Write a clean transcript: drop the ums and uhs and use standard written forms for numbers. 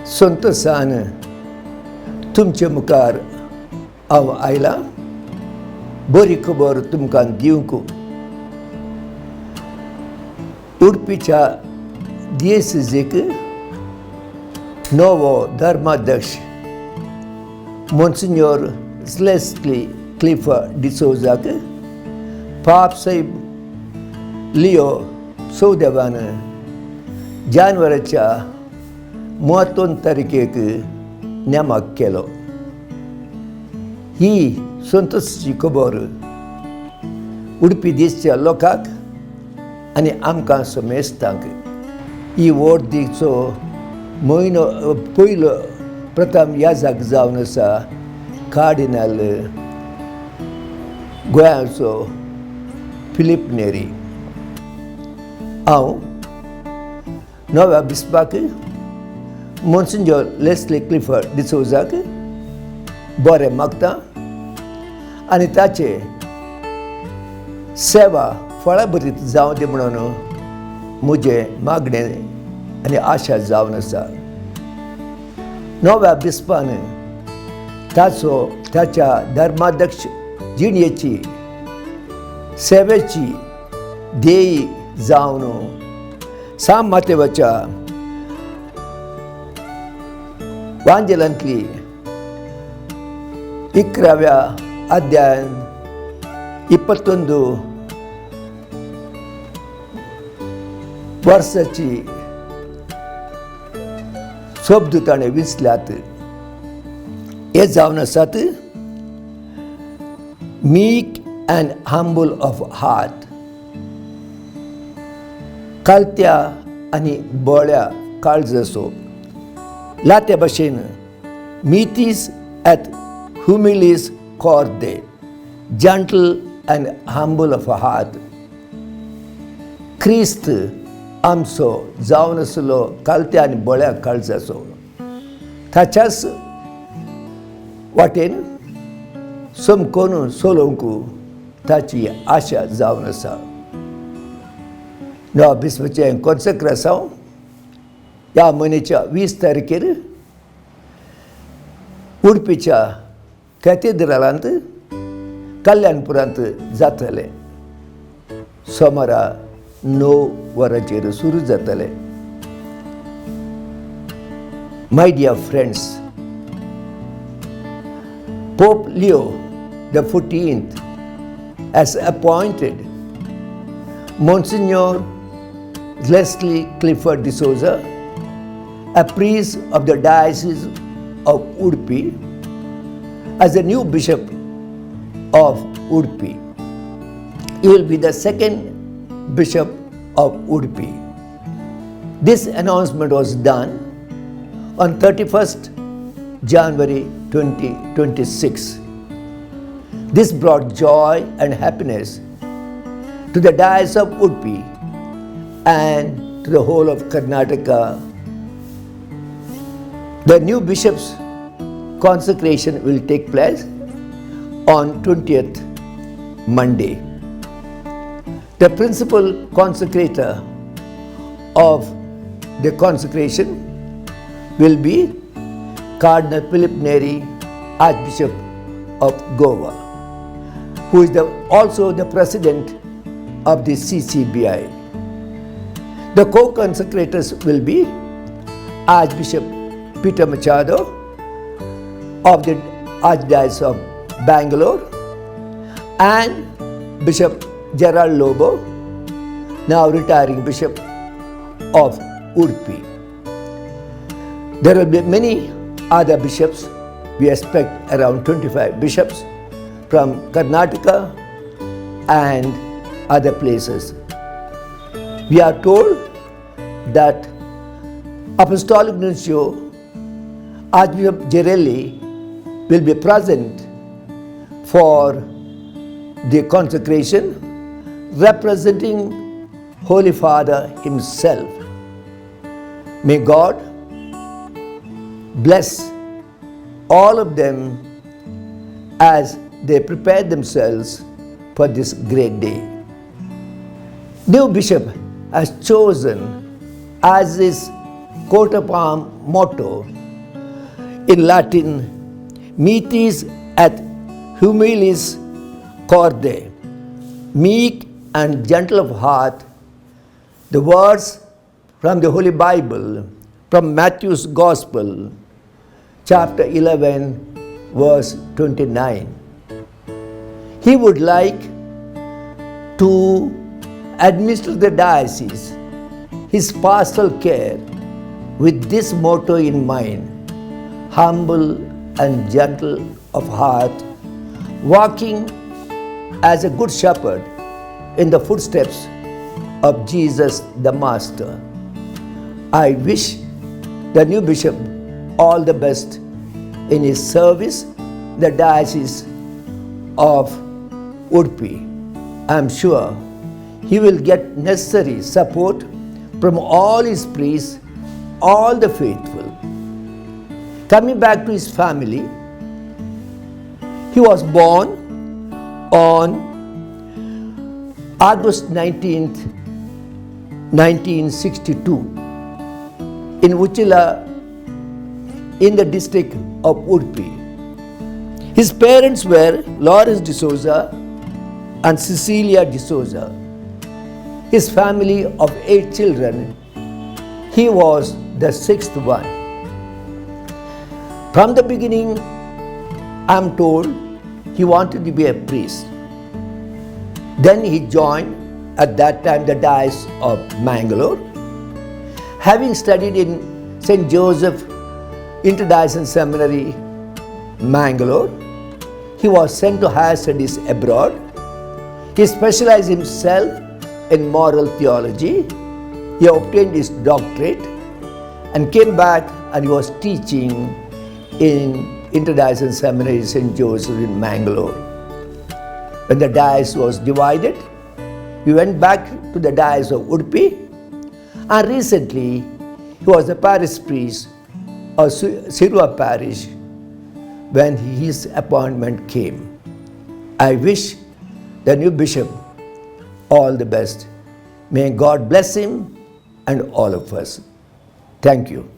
संतोषान तुमचे मुखार हांव आयलां बरी खबर तुमकां दिवंक. उडपीच्या दियेसीजेक नवो धर्माध्यक्ष मोन्सिग्नोर स्लेस्ली क्लिफर्ड डिसोजाक पाप साहेब लिओ 14वान जानेवारीच्या 32 तारखेक नेमाक केलो. ही संतोशाची खबर उडपी देशच्या लोकांक आनी आमकां समेस्तांक. ही वर्दीचो म्हयनो पयलो प्रथम याजक जावन आसा कार्डिनल गोंयाचो फिलीप नेरी. हांव नव्या बिस्पाक मोन्सिग्नोर लेस्ली क्लिफर्ड डिसोजाक बरें मागतां आनी ताचे सेवा फळाभरीत जावं दी म्हणून म्हजें मागणें आनी आशा जावन आसा. नव्या बिस्पान ताच्या धर्माध्यक्ष जिणेची सेवेची देई जावन सांब मातेवाच्या वांजेलांतली 11व्या अध्यायान 21 वर्साची शब्द ताणें विचल्यात. हे जावन आसात meek and humble of heart. कालत्या आनी बोळ्या काळजाचो लाते भाशेन मीतीस एट ह्युमिलीस कॉर्दे gentle and humble of heart. क्रिस्त आमचो जावन आसलो कालत्या आनी बोळ्या काळजाचो ताच्याच वाटेन समकोन चलोवंक ताची आशा जावन आसा. नव्या बिस्पाचें कॉन्सेक्रेशन ह्या म्हयन्याच्या 20 तारखेर उडपीच्या कॅथेड्रलांत कल्याणपुरांत जातलें. सोमारा 9 वरांचेर सुरू जातलें. My dear friends, Pope Leo XIV has appointed Monsignor Leslie Clifford D'Souza, a priest of the Diocese of Udupi, as the new Bishop of Udupi. He will be the second Bishop of Udupi. This announcement was done on 31st January 2026. This brought joy and happiness to the Diocese of Udupi and to the whole of Karnataka. The new bishop's consecration will take place on 20th Monday. The principal consecrator of the consecration will be Cardinal Philip Neri, Archbishop of Goa, who is also the president of the CCBI. The co-consecrators will be Archbishop Peter Machado of the Archdiocese of Bangalore and Bishop Gerald Lobo, now retiring Bishop of Udupi. There will be many other bishops. We expect around 25 bishops from Karnataka and other places. We are told that Apostolic Nuncio Archbishop Gerelli will be present for the consecration, representing Holy Father himself. May God bless all of them as they prepare themselves for this great day. New bishop has chosen as his coat of arms motto In Latin, metis et humilis corde, meek and gentle of heart. The words from the Holy Bible, from Matthew's Gospel, chapter 11, verse 29. He would like to administer the diocese, his pastoral care, with this motto in mind: humble and gentle of heart, walking as a good shepherd in the footsteps of Jesus the Master. I wish the new bishop all the best in his service, the Diocese of Udupi. I am sure he will get necessary support from all his priests, all the faithful. Coming back to his family, he was born on August 19th, 1962 in Uchila in the district of Udupi. His parents were Lawrence D'Souza and Cecilia D'Souza. His family of 8 children, he was the 6th one. From the beginning, I am told he wanted to be a priest. Then he joined at that time the Diocese of Bangalore. Having studied in St. Joseph Interdiocesan Seminary, Bangalore, he was sent to higher studies abroad. He specialized himself in moral theology. He obtained his doctorate and came back, and he was teaching in Interdiocesan Seminary St. Joseph in Bangalore. When the diocese was divided, he went back to the Diocese of Udupi, and recently he was the parish priest of Sirva parish when his appointment came. I wish the new bishop all the best. May God bless him and all of us. Thank you.